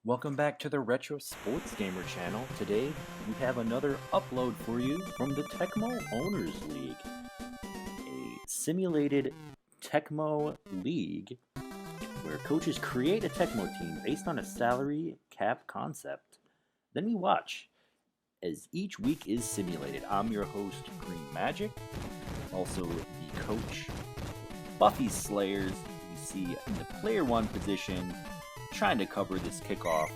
Welcome back to the Retro Sports Gamer channel. Today we have another upload for you from the Tecmo Owners League, a simulated Tecmo league where coaches create a Tecmo team based on a salary cap concept. Then we watch as each week is simulated. I'm your host, Green Magic, also the coach, Buffy Slayers. You see in the player one position, trying to cover this kickoff.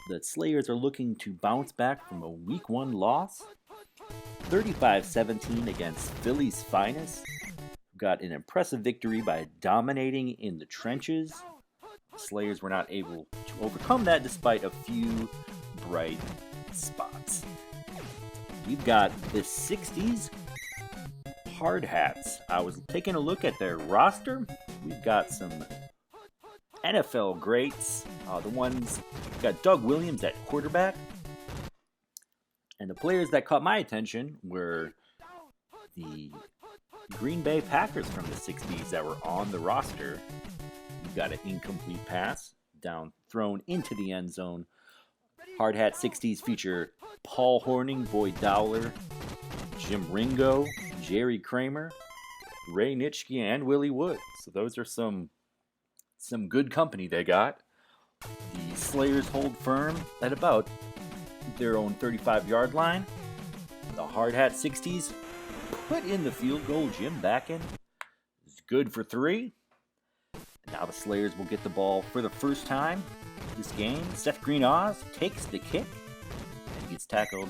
The Slayers are looking to bounce back from a week one loss. 35-17 against Philly's finest. Got an impressive victory by dominating in the trenches. The Slayers were not able to overcome that despite a few bright spots. We've got the 60s Hardhats. I was taking a look at their roster. We've got some NFL greats. The ones got Doug Williams at quarterback. And the players that caught my attention were the Green Bay Packers from the 60s that were on the roster. We've got an incomplete pass down thrown into the end zone. Hardhat 60s feature Paul Horning, Boyd Dowler, Jim Ringo, Jerry Kramer, Ray Nitschke, and Willie Wood. So those are some good company they got. The Slayers hold firm at about their own 35-yard line. The Hardhat 60s put in the field goal. Jim Backen is good for 3. And now the Slayers will get the ball for the first time this game. Seth Green Oz takes the kick and gets tackled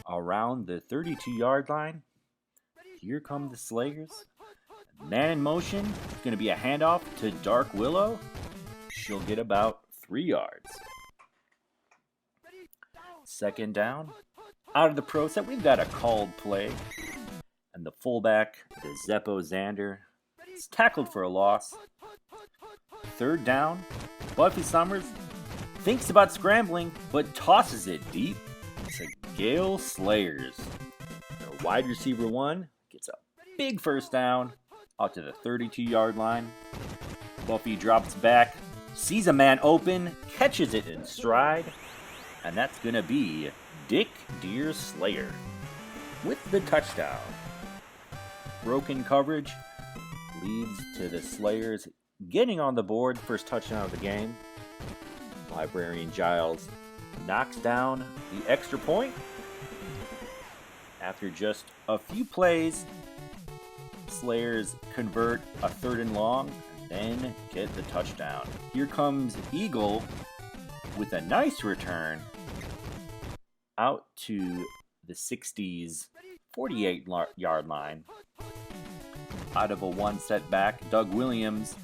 around the 32-yard line. Here come the Slayers. Man in motion. It's going to be a handoff to Dark Willow. She'll get about 3 yards. Second down. Out of the pro set, we've got a called play. And the fullback, the Zeppo Xander, is tackled for a loss. Third down. Buffy Summers thinks about scrambling, but tosses it deep to Gale Slayers. The wide receiver 1 gets a big first down out to the 32-yard line. Buffy drops back, sees a man open, catches it in stride, and that's going to be Dick Deer Slayer with the touchdown. Broken coverage leads to the Slayers getting on the board, first touchdown of the game. Librarian Giles knocks down the extra point. After just a few plays, Slayers convert a 3rd and long, and then get the touchdown. Here comes Eagle with a nice return out to the 60s 48-yard line. Out of a one setback, Doug Williams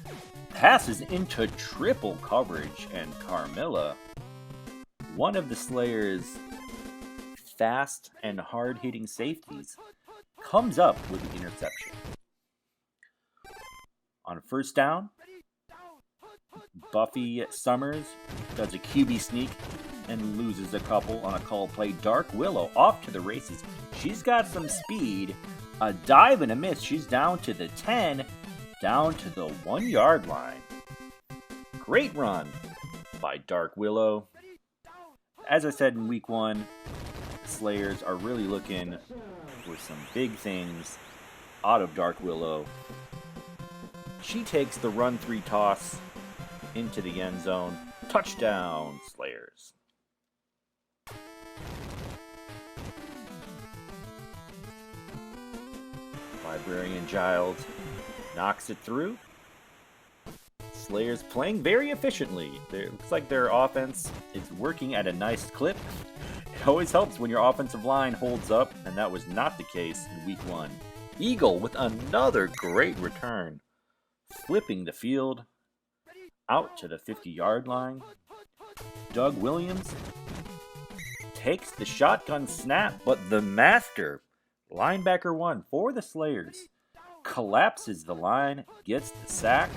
passes into triple coverage, and Carmilla, one of the Slayers' fast and hard-hitting safeties, comes up with the interception. On first down, Buffy Summers does a QB sneak and loses a couple on a call play. Dark Willow off to the races. She's got some speed. A dive and a miss. She's down to the 10, down to the 1-yard line. Great run by Dark Willow. As I said in week 1, Slayers are really looking for some big things out of Dark Willow. She takes the run 3 toss into the end zone. Touchdown, Slayers. Librarian Giles knocks it through. Slayers playing very efficiently. It looks like their offense is working at a nice clip. It always helps when your offensive line holds up, and that was not the case in week 1. Eagle with another great return, flipping the field out to the 50-yard line. Doug Williams takes the shotgun snap, but the master, linebacker 1 for the Slayers, collapses the line, gets the sack.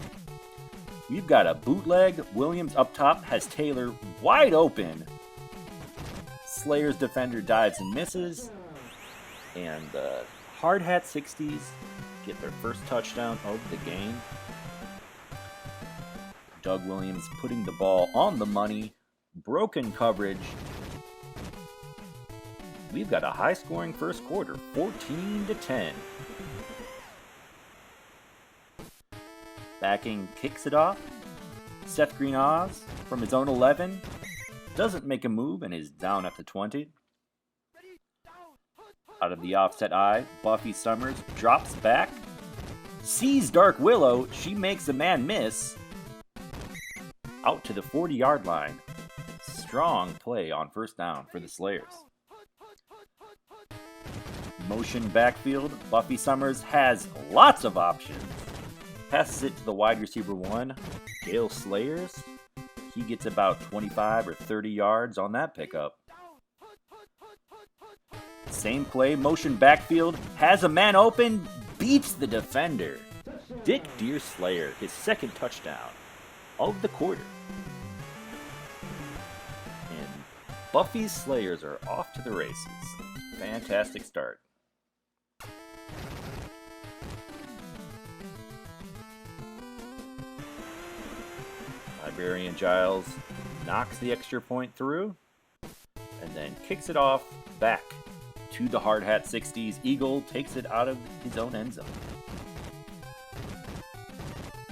We've got a bootleg. Williams up top has Taylor wide open. Slayers defender dives and misses. And the Hardhat 60s get their first touchdown of the game. Doug Williams putting the ball on the money. Broken coverage. We've got a high-scoring first quarter, 14-10. Backing kicks it off. Seth Green-Oz from his own 11. Doesn't make a move and is down at the 20. Out of the offset eye, Buffy Summers drops back. Sees Dark Willow. She makes a man miss. Out to the 40-yard line. Strong play on first down for the Slayers. Motion backfield. Buffy Summers has lots of options. Passes it to the wide receiver 1, Gale Slayers. He gets about 25 or 30 yards on that pickup. Same play, motion backfield, has a man open, beats the defender. Dick Deerslayer, his second touchdown of the quarter. And Buffy's Slayers are off to the races. Fantastic start. Librarian Giles knocks the extra point through and then kicks it off back to the Hardhat 60s. Eagle takes it out of his own end zone.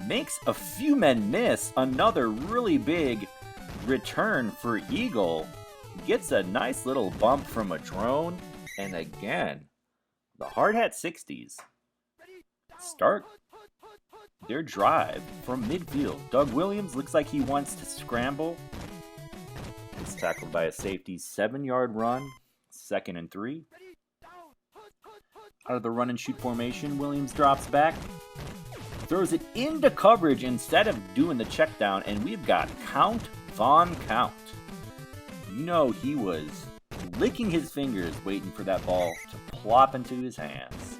Makes a few men miss. Another really big return for Eagle. Gets a nice little bump from a drone. And again, the Hardhat 60s start their drive from midfield. Doug Williams looks like he wants to scramble. It's tackled by a safety. 7-yard run. 2nd and 3. Out of the run and shoot formation, Williams drops back. Throws it into coverage instead of doing the check down. And we've got Count Von Count. You know he was licking his fingers waiting for that ball to plop into his hands.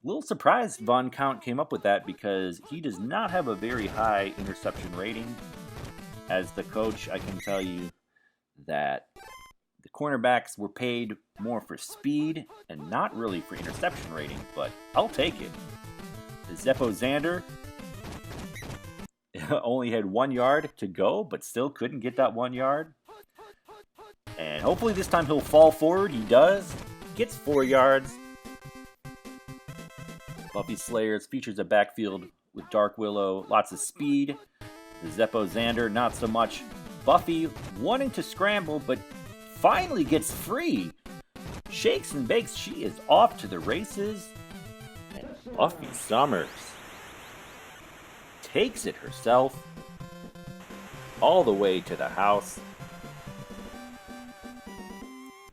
A little surprised Von Count came up with that because he does not have a very high interception rating. As the coach, I can tell you that the cornerbacks were paid more for speed and not really for interception rating, but I'll take it. The Zeppo Xander only had 1 yard to go, but still couldn't get that 1 yard. And hopefully this time he'll fall forward. He does. Gets 4 yards. Buffy Slayers features a backfield with Dark Willow. Lots of speed. The Zeppo Xander, not so much. Buffy wanting to scramble, but finally gets free. Shakes and bakes. She is off to the races. And Buffy Summers takes it herself all the way to the house.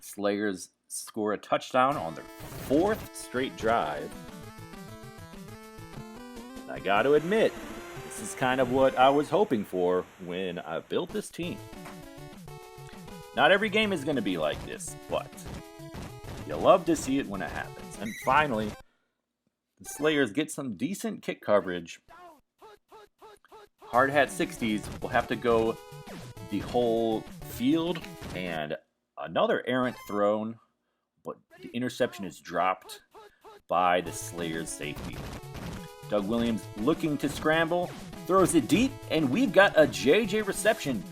Slayers score a touchdown on their 4th straight drive. I got to admit, this is kind of what I was hoping for when I built this team. Not every game is going to be like this, but you love to see it when it happens. And finally, the Slayers get some decent kick coverage. Hardhat 60s will have to go the whole field, and another errant thrown, but the interception is dropped by the Slayers safety. Doug Williams looking to scramble, throws it deep, and we've got a JJ reception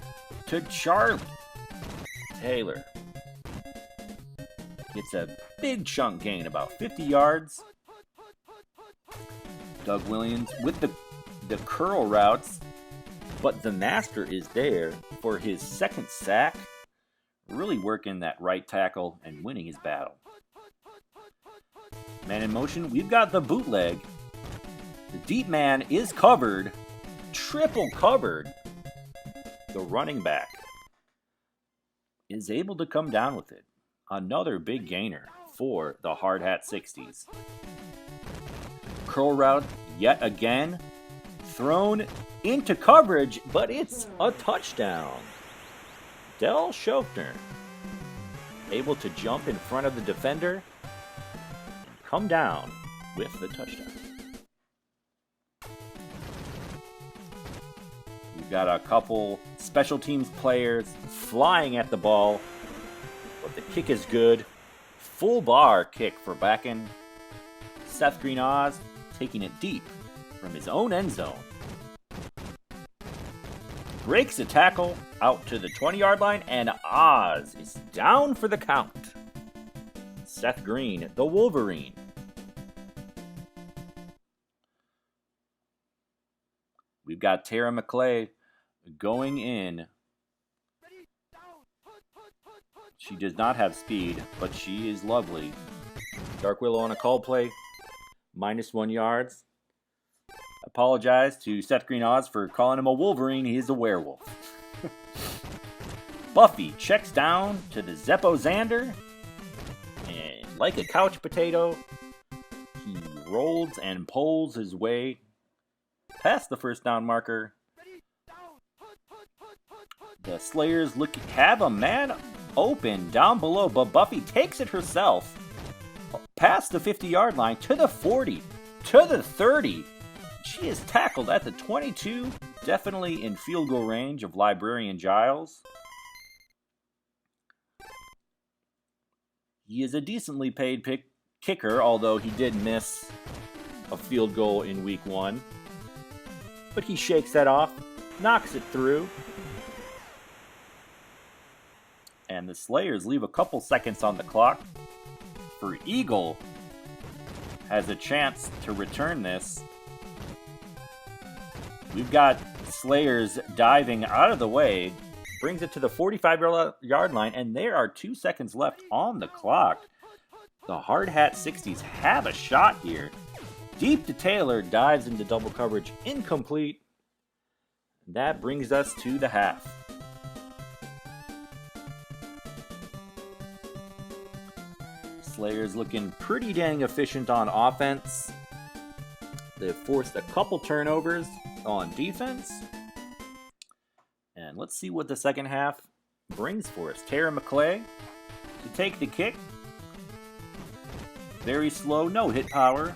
to Charlie. Taylor gets a big chunk gain, about 50 yards. Doug Williams with the curl routes, but the master is there for his 2nd sack, really working that right tackle and winning his battle. Man in motion, we've got the bootleg. The deep man is covered, triple covered. The running back is able to come down with it. Another big gainer for the Hardhat 60s. Curl route yet again, thrown into coverage, but it's a touchdown. Del Schofner able to jump in front of the defender and come down with the touchdown. We've got a couple special teams players flying at the ball, but the kick is good. Full bar kick for Backen. Seth Green-Oz taking it deep from his own end zone. breaks a tackle out to the 20-yard line, and Oz is down for the count. Seth Green, the Wolverine. We've got Tara Maclay going in. She does not have speed, but she is lovely. Dark Willow on a call play. -1 yards. Apologize to Seth Green Oz for calling him a Wolverine. He is a werewolf. Buffy checks down to the Zeppo Xander. And like a couch potato, he rolls and pulls his way past the first down marker. The Slayers have a man open down below, but Buffy takes it herself past the 50-yard line to the 40, to the 30. She is tackled at the 22, definitely in field goal range of Librarian Giles. He is a decently paid kicker, although he did miss a field goal in week 1. But he shakes that off, knocks it through. And the Slayers leave a couple seconds on the clock. For Eagle has a chance to return this. We've got Slayers diving out of the way, brings it to the 45-yard line, and there are 2 seconds left on the clock. The Hardhat 60s have a shot here. Deep to Taylor, dives into double coverage, incomplete. That brings us to the half. Slayers looking pretty dang efficient on offense. They've forced a couple turnovers on defense. And let's see what the second half brings for us. Tara Maclay to take the kick. Very slow, no hit power.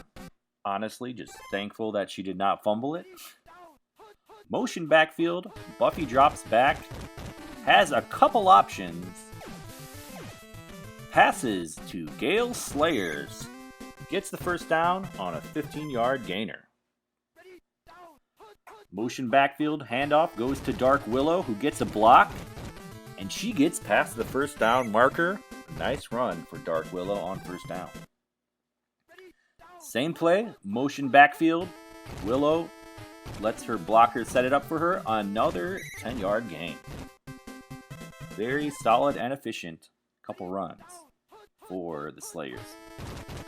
Honestly, just thankful that she did not fumble it. Motion backfield. Buffy drops back. Has a couple options. Passes to Gale Slayers. Gets the first down on a 15-yard gainer. Motion backfield handoff goes to Dark Willow, who gets a block. And she gets past the first down marker. Nice run for Dark Willow on first down. Same play, motion backfield. Willow lets her blocker set it up for her. Another 10-yard gain. Very solid and efficient couple runs for the Slayers.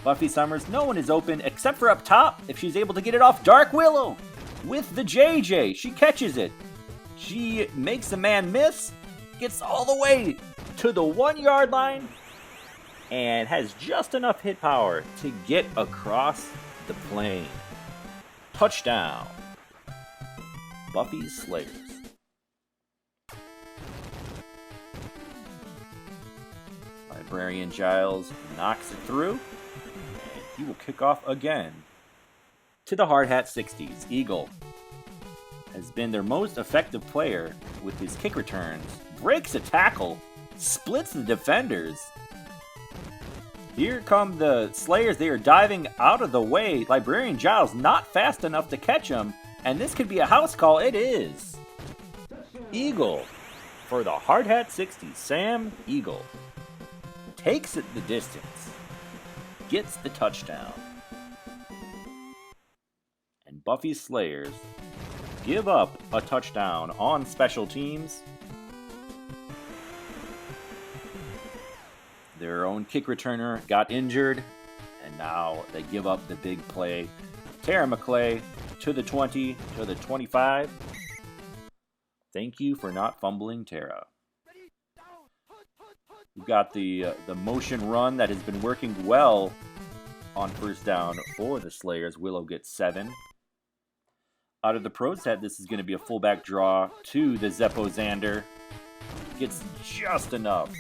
Buffy Summers, no one is open except for up top. If she's able to get it off, Dark Willow with the JJ. She catches it. She makes a man miss, gets all the way to the 1-yard line, and has just enough hit power to get across the plane. Touchdown. Buffy's Slayers. Librarian Giles knocks it through, and he will kick off again to the Hardhat 60s. Eagle has been their most effective player with his kick returns. Breaks a tackle, splits the defenders. Here come the Slayers. They are diving out of the way. Librarian Giles not fast enough to catch him, and this could be a house call. It is. Eagle for the Hardhat 60s. Sam Eagle takes it the distance, gets the touchdown. And Buffy Slayers give up a touchdown on special teams. Their own kick returner got injured, and now they give up the big play. Tara Maclay to the 20, to the 25. Thank you for not fumbling, Tara. We've got the motion run that has been working well on first down for the Slayers. Willow gets 7. Out of the pro set, this is going to be a fullback draw to the Zeppo Xander. Gets just enough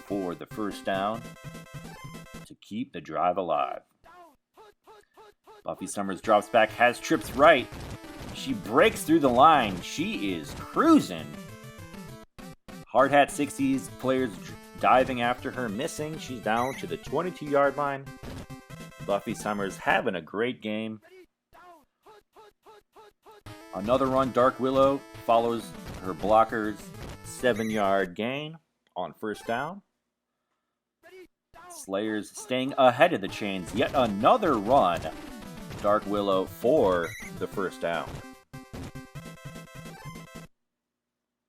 for the first down to keep the drive alive. Buffy Summers drops back, has trips right. She breaks through the line. She is cruising. Hardhat 60s players diving after her, missing. She's down to the 22-yard line. Buffy Summers having a great game. Another run. Dark Willow follows her blockers 7-yard gain on first down. Slayers staying ahead of the chains. Yet another run. Dark Willow for the first down.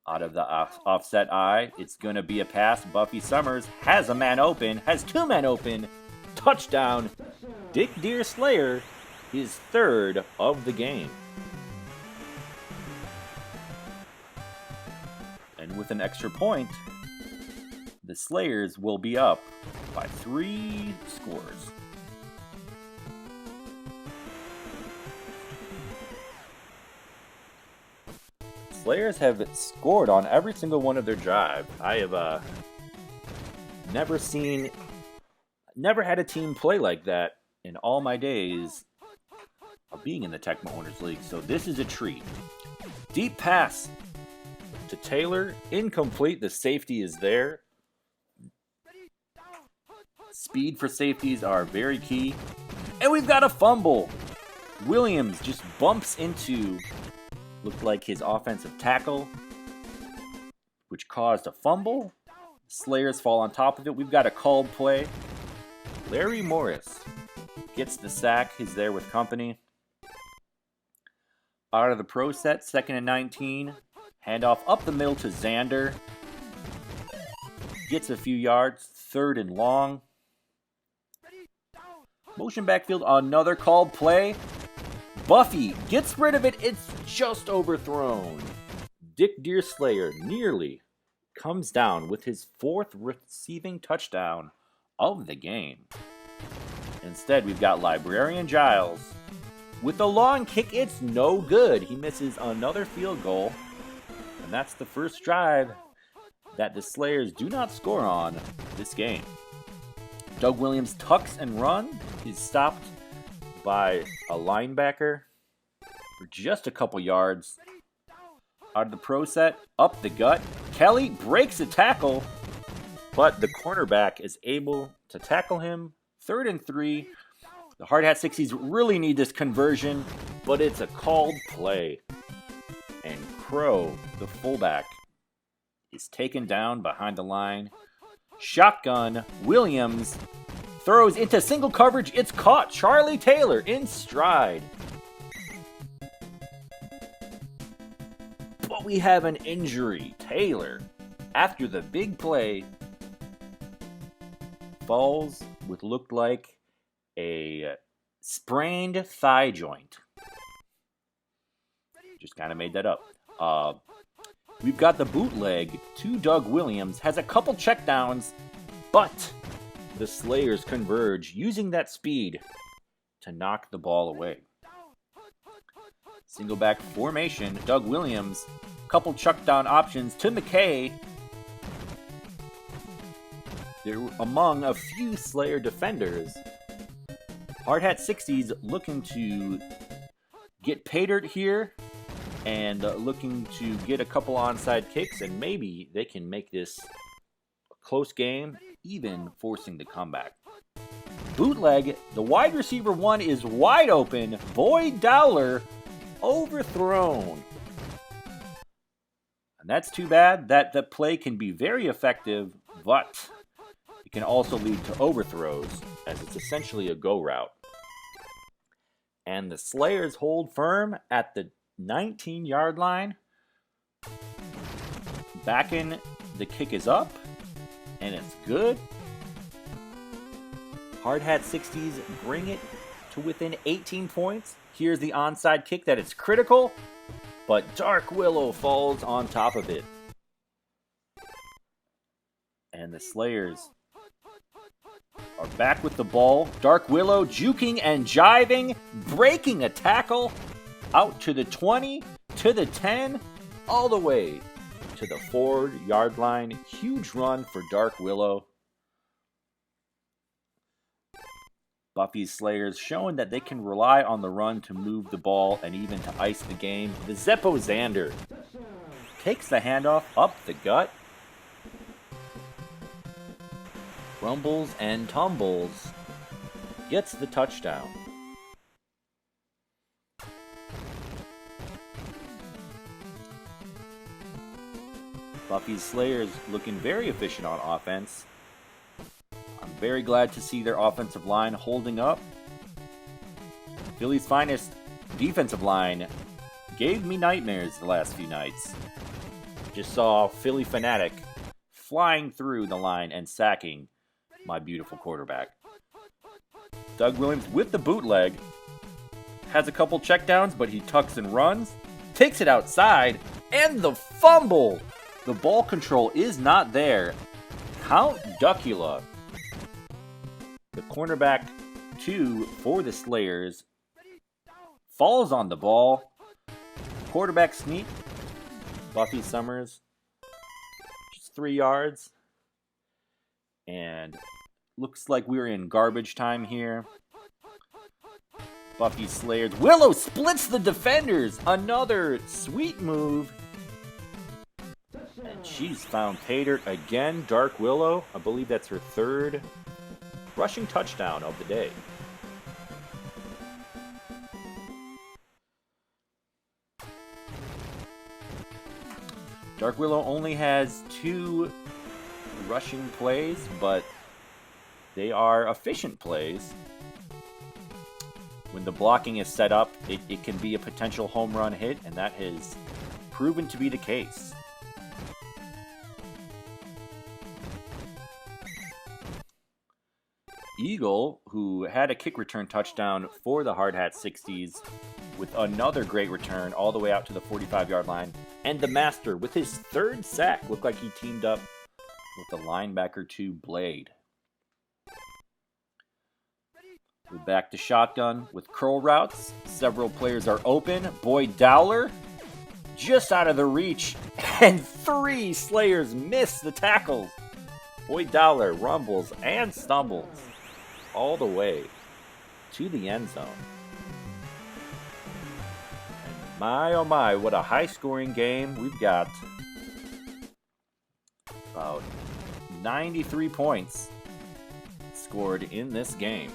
Out of the offset eye, it's going to be a pass. Buffy Summers has a man open, has 2 men open. Touchdown. Dick Deer Slayer, his 3rd of the game. And with an extra point, the Slayers will be up by 3 scores. Slayers have scored on every single one of their drives. I have never had a team play like that in all my days of being in the Tecmo Owners League. So this is a treat. Deep pass to Taylor, incomplete. The safety is there. Speed for safeties are very key. And we've got a fumble. Williams just bumps into, looked like his offensive tackle, which caused a fumble. Slayers fall on top of it. We've got a called play. Larry Morris gets the sack. He's there with company. Out of the pro set, 2nd and 19. Handoff up the middle to Xander. Gets a few yards. 3rd and long. Motion backfield, another called play. Buffy gets rid of it. It's just overthrown. Dick Deerslayer nearly comes down with his 4th receiving touchdown of the game. Instead, we've got Librarian Giles with a long kick. It's no good. He misses another field goal. And that's the first drive that the Slayers do not score on this game. Doug Williams tucks and runs. He's stopped by a linebacker for just a couple yards. Out of the pro set, up the gut. Kelly breaks a tackle, but the cornerback is able to tackle him. 3rd and 3. The Hardhat 60s really need this conversion, but it's a called play. And Crow, the fullback, is taken down behind the line. Shotgun, Williams throws into single coverage. It's caught. Charlie Taylor in stride. But we have an injury. Taylor, after the big play, falls with looked like a sprained thigh joint. Just kind of made that up. We've got the bootleg to Doug Williams. Has a couple checkdowns, but the Slayers converge using that speed to knock the ball away. Single back formation. Doug Williams, couple chuck down options to Maclay. They're among a few Slayer defenders. Hardhat 60s looking to get pay dirt here and looking to get a couple onside kicks, and maybe they can make this a close game, even forcing the comeback. Bootleg, the wide receiver 1 is wide open. Boyd Dowler overthrown. And that's too bad. That play can be very effective, but it can also lead to overthrows, as it's essentially a go route. And the Slayers hold firm at the 19-yard line. Back in, the kick is up, and it's good. Hardhat 60s bring it to within 18 points. Here's the onside kick that is critical, but Dark Willow falls on top of it. And the Slayers are back with the ball. Dark Willow juking and jiving, breaking a tackle out to the 20, to the 10, all the way to the 4-yard line. Huge run for Dark Willow. Buffy's Slayers showing that they can rely on the run to move the ball and even to ice the game. The Zeppo Xander takes the handoff up the gut. Rumbles and tumbles. Gets the touchdown. Buffy's Slayers looking very efficient on offense. I'm very glad to see their offensive line holding up. Philly's finest defensive line gave me nightmares the last few nights. Just saw Philly Fanatic flying through the line and sacking my beautiful quarterback. Doug Williams with the bootleg. Has a couple checkdowns, but he tucks and runs. Takes it outside. And the fumble! The ball control is not there. Count Duckula, the cornerback 2 for the Slayers, falls on the ball. Quarterback sneak. Buffy Summers, just 3 yards. And looks like we're in garbage time here. Buffy Slayers. Willow splits the defenders. Another sweet move. And she's found Tater again. Dark Willow. I believe that's her 3rd rushing touchdown of the day. Dark Willow only has 2 rushing plays, but they are efficient plays. When the blocking is set up, it can be a potential home run hit, and that has proven to be the case. Eagle, who had a kick return touchdown for the Hardhat 60s, with another great return all the way out to the 45-yard line. And the Master, with his 3rd sack, looked like he teamed up with the linebacker 2, Blade. We're back to shotgun with curl routes. Several players are open. Boyd Dowler, just out of the reach. And 3 Slayers miss the tackles. Boyd Dowler rumbles and stumbles all the way to the end zone. And my, oh my, what a high-scoring game. We've got about 93 points scored in this game.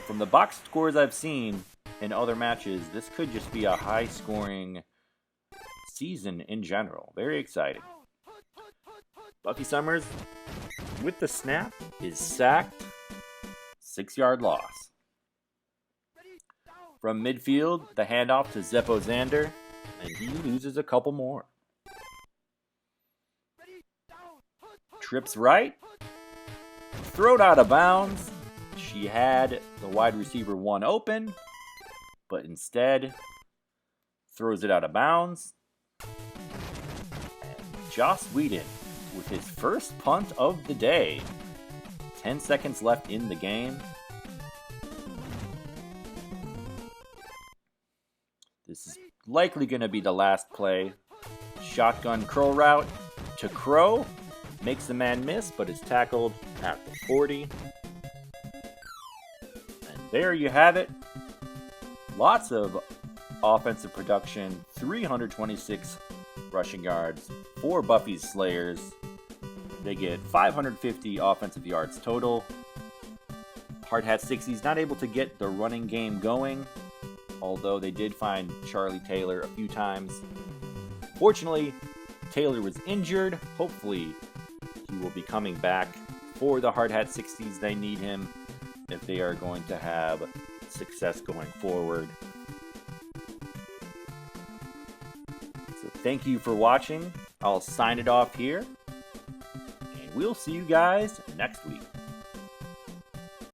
From the box scores I've seen in other matches, this could just be a high-scoring season in general. Very exciting. Buffy Summers, with the snap, is sacked. 6-yard loss. From midfield, the handoff to Zeppo Xander, and he loses a couple more. Trips right. Thrown out of bounds. She had the wide receiver 1 open, but instead throws it out of bounds. And Joss Whedon with his first punt of the day. 10 seconds left in the game. This is likely going to be the last play. Shotgun curl route to Crow. Makes the man miss, but is tackled at the 40. There you have it. Lots of offensive production. 326 rushing yards for Buffy's Slayers. They get 550 offensive yards total. Hardhat 60s not able to get the running game going, although they did find Charlie Taylor a few times. Fortunately, Taylor was injured. Hopefully, he will be coming back for the Hardhat 60s. They need him if they are going to have success going forward. So thank you for watching. I'll sign it off here, and we'll see you guys next week.